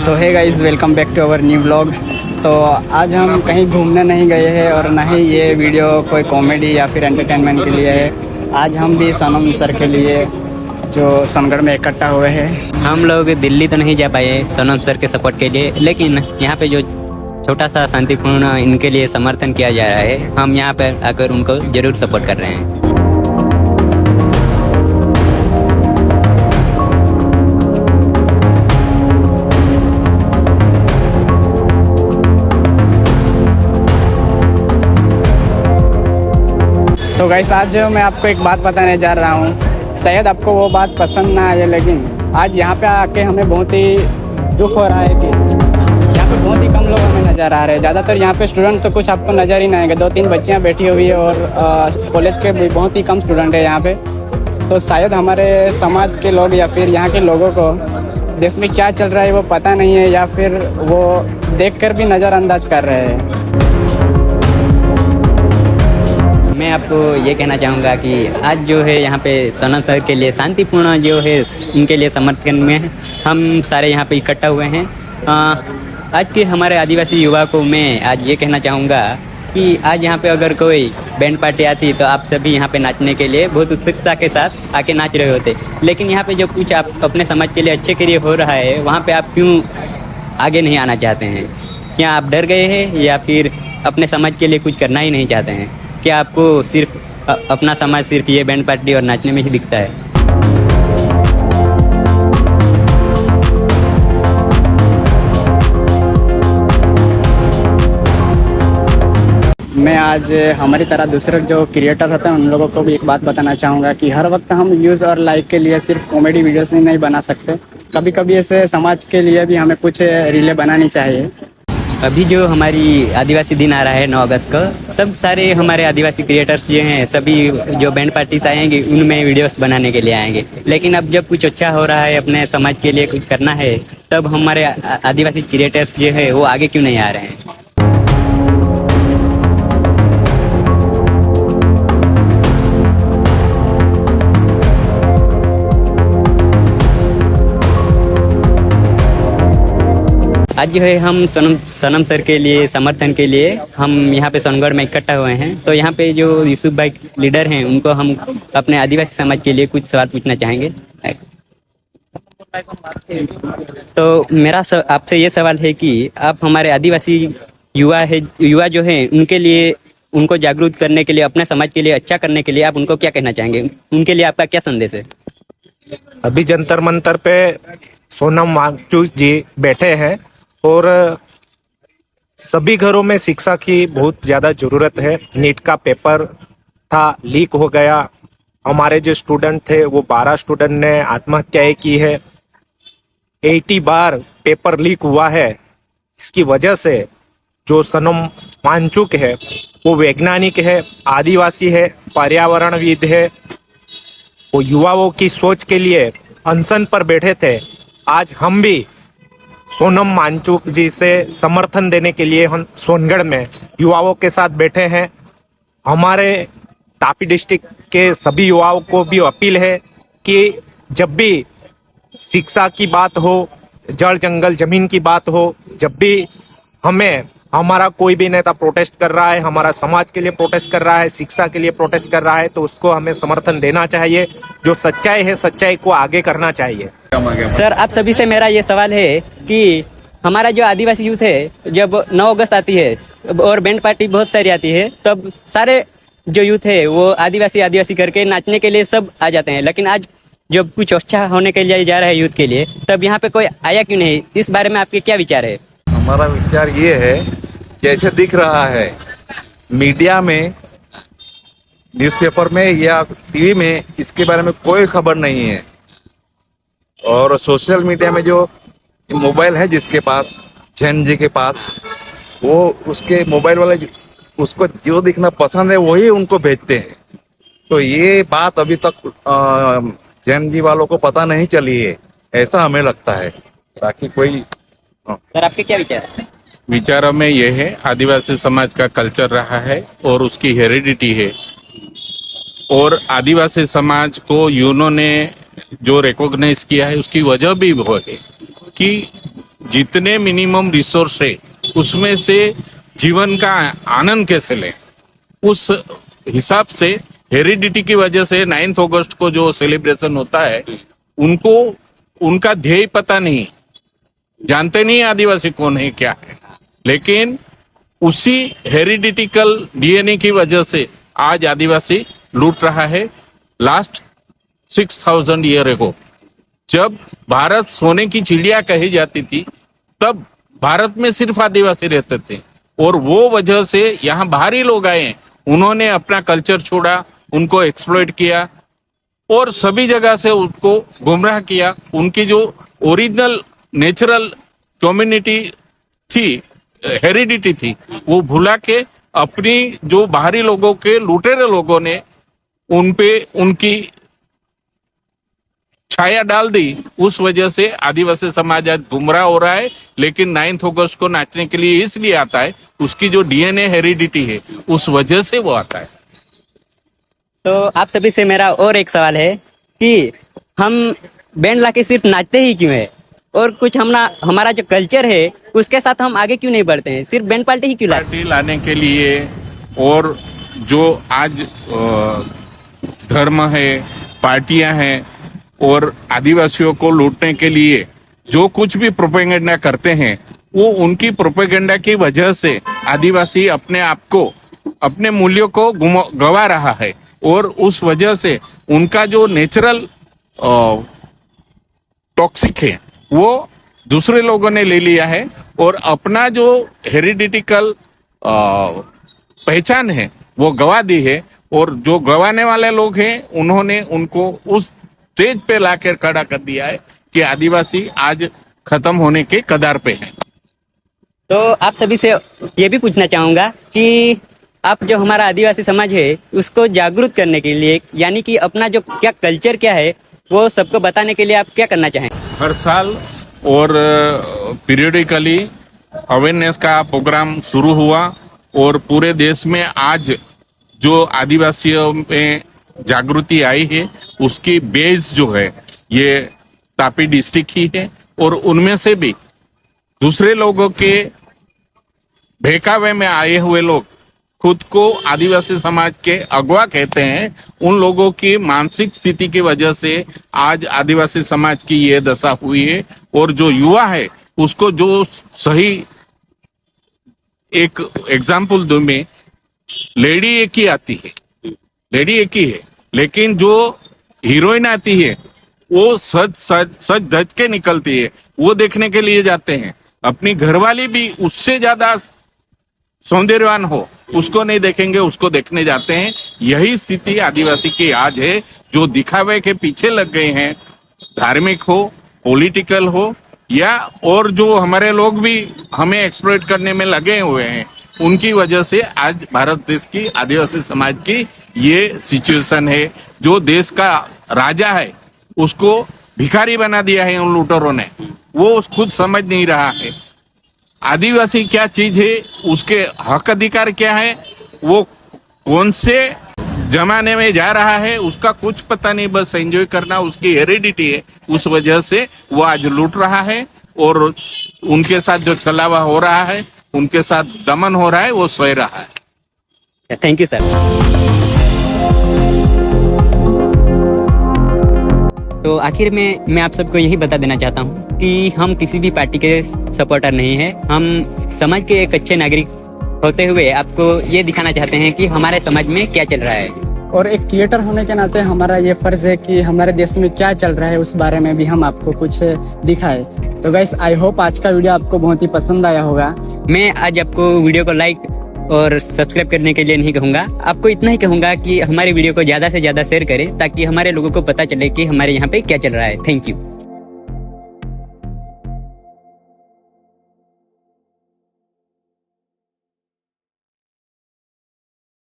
तो है guys, welcome back to our new vlog. तो आज हम कहीं घूमने नहीं गए हैं और ना ही ये वीडियो कोई कॉमेडी या फिर एंटरटेनमेंट के लिए है। आज हम भी सनम सर के लिए जो सोनगढ़ में इकट्ठा हुए हैं। हम लोग दिल्ली तो नहीं जा पाए सनम सर के सपोर्ट के लिए, लेकिन यहाँ पे जो छोटा सा शांतिपूर्ण इनके लिए समर्थन किया जा रहा है, हम यहाँ पर आकर उनको ज़रूर सपोर्ट कर रहे हैं। तो गाइस, आज मैं आपको एक बात बताने जा रहा हूँ। शायद आपको वो बात पसंद ना आए, लेकिन आज यहाँ पे आके हमें बहुत ही दुख हो रहा है कि यहाँ पे बहुत ही कम लोग हमें नज़र आ रहे हैं। ज़्यादातर यहाँ पे स्टूडेंट तो कुछ आपको नज़र ही नहीं आएंगे। 2-3 बच्चियाँ बैठी हुई है और कॉलेज के भी बहुत ही कम स्टूडेंट है यहाँ पे। तो शायद हमारे समाज के लोग या फिर यहाँ के लोगों को देश में क्या चल रहा है वो पता नहीं है, या फिर वो देख कर भी नज़रअंदाज कर रहे हैं। मैं आपको ये कहना चाहूँगा कि आज जो है यहाँ पे सनम सर के लिए शांतिपूर्ण जो है उनके लिए समर्थन में हम सारे यहाँ पे इकट्ठा हुए हैं। आज के हमारे आदिवासी युवा को मैं आज ये कहना चाहूँगा कि आज यहाँ पे अगर कोई बैंड पार्टी आती तो आप सभी यहाँ पे नाचने के लिए बहुत उत्सुकता के साथ आके नाच रहे होते, लेकिन यहाँ पे जो कुछ आप अपने समाज के लिए अच्छे के लिए हो रहा है, वहाँ पे आप क्यों आगे नहीं आना चाहते हैं? क्या आप डर गए हैं या फिर अपने समाज के लिए कुछ करना ही नहीं चाहते हैं? क्या आपको सिर्फ अपना समाज सिर्फ ये बैंड पार्टी और नाचने में ही दिखता है? मैं आज हमारी तरह दूसरे जो क्रिएटर होते हैं उन लोगों को भी एक बात बताना चाहूँगा कि हर वक्त हम व्यूज़ और लाइक के लिए सिर्फ कॉमेडी वीडियोस नहीं बना सकते। कभी कभी ऐसे समाज के लिए भी हमें कुछ रीलें बनानी चाहिए। अभी जो हमारी आदिवासी दिन आ रहा है 9 अगस्त को, तब सारे हमारे आदिवासी क्रिएटर्स जो हैं सभी जो बैंड पार्टीज आएंगे उनमें वीडियोस बनाने के लिए आएंगे। लेकिन अब जब कुछ अच्छा हो रहा है, अपने समाज के लिए कुछ करना है, तब हमारे आदिवासी क्रिएटर्स जो है वो आगे क्यों नहीं आ रहे हैं? आज जो है हम सनम सर के लिए समर्थन के लिए हम यहाँ पे सोनगढ़ में इकट्ठा हुए हैं। तो यहाँ पे जो यूसुफ भाई लीडर हैं उनको हम अपने आदिवासी समाज के लिए कुछ सवाल पूछना चाहेंगे। तो मेरा आपसे ये सवाल है कि आप हमारे आदिवासी युवा जो हैं उनके लिए, उनको जागरूक करने के लिए, अपने समाज के लिए अच्छा करने के लिए आप उनको क्या कहना चाहेंगे? उनके लिए आपका क्या संदेश है? अभी जंतर मंतर पे सोनम वांगचुक जी बैठे हैं और सभी घरों में शिक्षा की बहुत ज़्यादा ज़रूरत है। नीट का पेपर था, लीक हो गया। हमारे जो स्टूडेंट थे वो 12 स्टूडेंट ने आत्महत्याएं की है। 80 बार पेपर लीक हुआ है। इसकी वजह से जो सोनम वांगचुक है वो वैज्ञानिक है, आदिवासी है, पर्यावरणविद है। वो युवाओं की सोच के लिए अनशन पर बैठे थे। आज हम भी सोनम वांगचुक जी से समर्थन देने के लिए हम सोनगढ़ में युवाओं के साथ बैठे हैं। हमारे तापी डिस्ट्रिक्ट के सभी युवाओं को भी अपील है कि जब भी शिक्षा की बात हो, जल जंगल जमीन की बात हो, जब भी हमें हमारा कोई भी नेता प्रोटेस्ट कर रहा है, हमारा समाज के लिए प्रोटेस्ट कर रहा है, शिक्षा के लिए प्रोटेस्ट कर रहा है, तो उसको हमें समर्थन देना चाहिए। जो सच्चाई है, सच्चाई को आगे करना चाहिए। सर, आप सभी से मेरा ये सवाल है कि हमारा जो आदिवासी यूथ है, जब 9 अगस्त आती है और बैंड पार्टी बहुत सारी आती है, तब सारे जो यूथ है वो आदिवासी करके नाचने के लिए सब आ जाते हैं। लेकिन आज जब कुछ अच्छा होने के लिए जा रहा है यूथ के लिए, तब यहाँ पे कोई आया क्यों नहीं? इस बारे में आपके क्या विचार है? हमारा विचार ये है, जैसे दिख रहा है मीडिया में, न्यूज़पेपर में या टीवी में, इसके बारे में कोई खबर नहीं है। और सोशल मीडिया में जो मोबाइल है जिसके पास, जैन जी के पास, वो उसके मोबाइल वाले उसको जो दिखना पसंद है वही उनको भेजते हैं। तो ये बात अभी तक जैन जी वालों को पता नहीं चली है, ऐसा हमें लगता है। बाकी कोई सर, आपके क्या विचार है? विचारों में ये है, आदिवासी समाज का कल्चर रहा है और उसकी हेरिडिटी है, और आदिवासी समाज को यूनो ने जो रिकॉग्नाइज किया है उसकी वजह भी वो है कि जितने मिनिमम रिसोर्स है उसमें से जीवन का आनंद कैसे लें, उस हिसाब से हेरिडिटी की वजह से 9 अगस्त को जो सेलिब्रेशन होता है, उनको उनका ध्येय पता नहीं, जानते नहीं आदिवासी कौन है क्या है, लेकिन उसी हेरिडिटिकल डीएनए की वजह से आज आदिवासी लूट रहा है। लास्ट 6000 ईयर एगो जब भारत सोने की चिड़िया कही जाती थी, तब भारत में सिर्फ आदिवासी रहते थे और वो वजह से यहाँ बाहरी लोग आए, उन्होंने अपना कल्चर छोड़ा, उनको एक्सप्लॉइट किया और सभी जगह से उसको गुमराह किया। उनकी जो ओरिजिनल नेचुरल कम्युनिटी थी, हेरिडिटी थी, वो भुला के अपनी जो बाहरी लोगों के लुटेरे लोगों ने उन पे उनकी छाया डाल दी। उस वजह से आदिवासी समाज आज गुमराह हो रहा है। लेकिन 9 अगस्त को नाचने के लिए इसलिए आता है, उसकी जो डीएनए हेरिडिटी है उस वजह से वो आता है। तो आप सभी से मेरा और एक सवाल है कि हम बैंड लाके सिर्फ नाचते ही क्यों है, और कुछ हमारा जो कल्चर है उसके साथ हम आगे क्यों नहीं बढ़ते हैं, सिर्फ बैंड पार्टी ही क्यों लाते पार्टी लाने के लिए और जो आज धर्म है, पार्टियां हैं और आदिवासियों को लूटने के लिए जो कुछ भी प्रोपेगेंडा करते हैं, वो उनकी प्रोपेगेंडा की वजह से आदिवासी अपने आप को, अपने मूल्यों को गवा रहा है और उस वजह से उनका जो नेचुरल टॉक्सिक है वो दूसरे लोगों ने ले लिया है और अपना जो हेरिडिटिकल पहचान है वो गवा दी है। और जो गवाने वाले लोग हैं उन्होंने उनको उस स्टेज पे लाकर खड़ा कर दिया है कि आदिवासी आज खत्म होने के कगार पे है। तो आप सभी से ये भी पूछना चाहूंगा कि आप जो हमारा आदिवासी समाज है उसको जागरूक करने के लिए, यानी कि अपना जो क्या कल्चर क्या है वो सबको बताने के लिए आप क्या करना चाहें? हर साल और पीरियडिकली अवेयरनेस का प्रोग्राम शुरू हुआ और पूरे देश में आज जो आदिवासियों में जागृति आई है उसकी बेस जो है ये तापी डिस्ट्रिक्ट ही है। और उनमें से भी दूसरे लोगों के बहकावे में आए हुए लोग खुद को आदिवासी समाज के अगवा कहते हैं। उन लोगों की मानसिक स्थिति की वजह से आज आदिवासी समाज की ये दशा हुई है। और जो युवा है उसको जो सही एक एग्जाम्पल दूं मैं, लेडी एक ही आती है, लेडी एक ही है, लेकिन जो हीरोइन आती है वो सच धज के निकलती है, वो देखने के लिए जाते हैं। अपनी घरवाली भी उससे ज्यादा सौंदर्यवान हो उसको नहीं देखेंगे, उसको देखने जाते हैं। यही स्थिति आदिवासी की आज है, जो दिखावे के पीछे लग गए हैं, धार्मिक हो, पॉलिटिकल हो या और जो हमारे लोग भी हमें एक्सप्लॉइट करने में लगे हुए हैं, उनकी वजह से आज भारत देश की आदिवासी समाज की ये सिचुएशन है। जो देश का राजा है उसको भिखारी बना दिया है उन लूटरों ने, वो खुद समझ नहीं रहा है आदिवासी क्या चीज है, उसके हक अधिकार क्या है, वो कौन से जमाने में जा रहा है उसका कुछ पता नहीं, बस एंजॉय करना उसकी हेरिडिटी है। उस वजह से वो आज लूट रहा है और उनके साथ जो छलावा हो रहा है, उनके साथ दमन हो रहा है, वो सह रहा है। Thank you sir. तो आखिर में मैं आप सबको यही बता देना चाहता हूँ कि हम किसी भी पार्टी के सपोर्टर नहीं है। हम समाज के एक अच्छे नागरिक होते हुए आपको ये दिखाना चाहते हैं कि हमारे समाज में क्या चल रहा है। और एक क्रिएटर होने के नाते हमारा ये फर्ज है कि हमारे देश में क्या चल रहा है उस बारे में भी हम आपको कुछ दिखाए। तो गाइस, आई होप आज का वीडियो आपको बहुत ही पसंद आया होगा। मैं आज आपको वीडियो को लाइक और सब्सक्राइब करने के लिए नहीं कहूँगा, आपको इतना ही कहूँगा कि हमारे वीडियो को ज़्यादा से ज़्यादा शेयर करें ताकि हमारे लोगों को पता चले कि हमारे यहाँ पे क्या चल रहा है। Thank you.